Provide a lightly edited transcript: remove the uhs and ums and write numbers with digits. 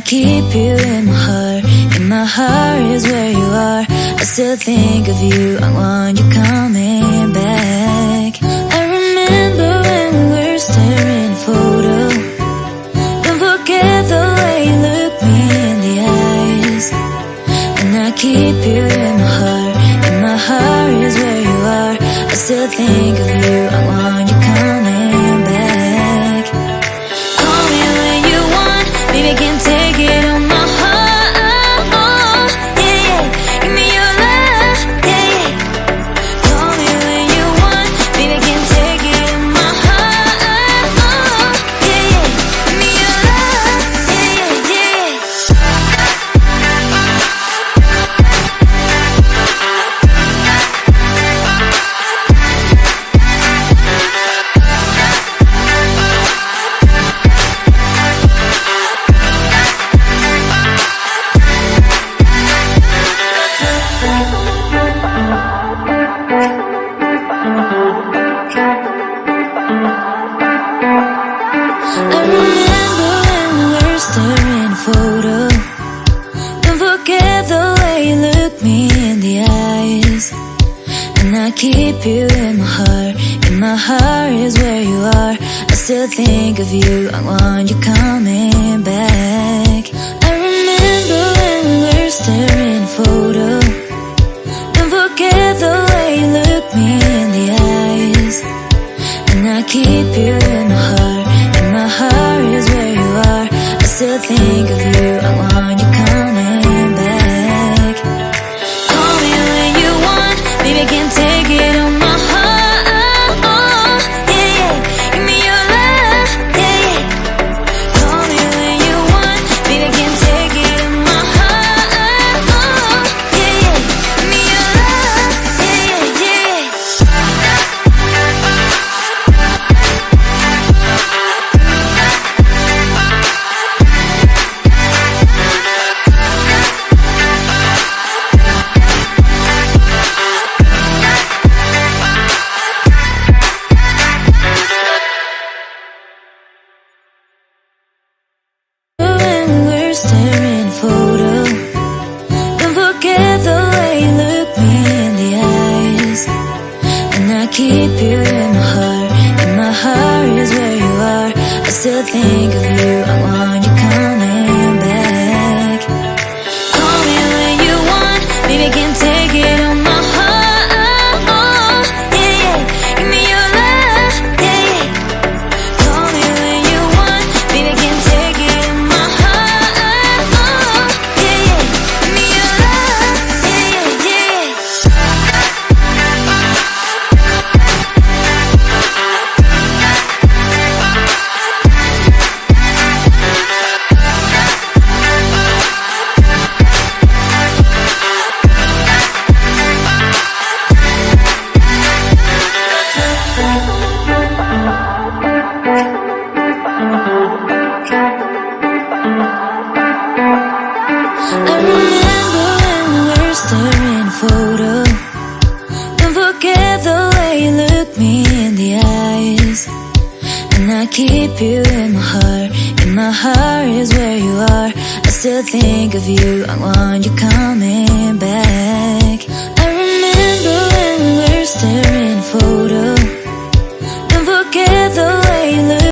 keep you in my heart. In my heart is where you are. I still think of you. I want you coming back. I remember when we were staring at a photo. Don't forget the way you look me in the eyes. And I keep you in my heart. In my heart is where you are. I still think of you. I want you coming back. Call me when you want. Baby, I can't take it on my heart. Yeah, yeah. Give me your love. Yeah, yeah. Call me when you want. Baby, I can't take it on my heart. Yeah, yeah. Give me your love. Yeah, yeah, yeah. I remember when we were staring at a photo. Don't forget the way you look me in the eyes. And I keep you in my heart. In my heart is where you are. I still think of you. I want you coming back. I remember when we were staring at a photo. Don't forget the way you look me in the eyes. And I keep you in my heart. In my heart is where you are. I still think of you. I want you coming back. Call me when you want. Baby, I can't take it on my heart. Yeah, yeah. Give me your love. Yeah, yeah. Call me when you want. Baby, I can't take it on my heart. Yeah, yeah. Give me your love. Yeah, yeah, yeah. When we were staring at a photo. Don't forget the way you look me in the eyes. And I keep you in my heart. In my heart is where you are. I still think of you. I want you coming back. Call me when you want. Baby, I can't take it on my heart. Yeah, yeah. Give me your love. Yeah, yeah. Call me when you want. Baby, I can't take it on my heart. Yeah, yeah. Give me your love. Yeah, yeah, yeah. I remember when we were staring at a photo. Don't forget the way you look me in the eyes. And I keep you in my heart. In my heart is where you are. I still think of you. I want you coming back.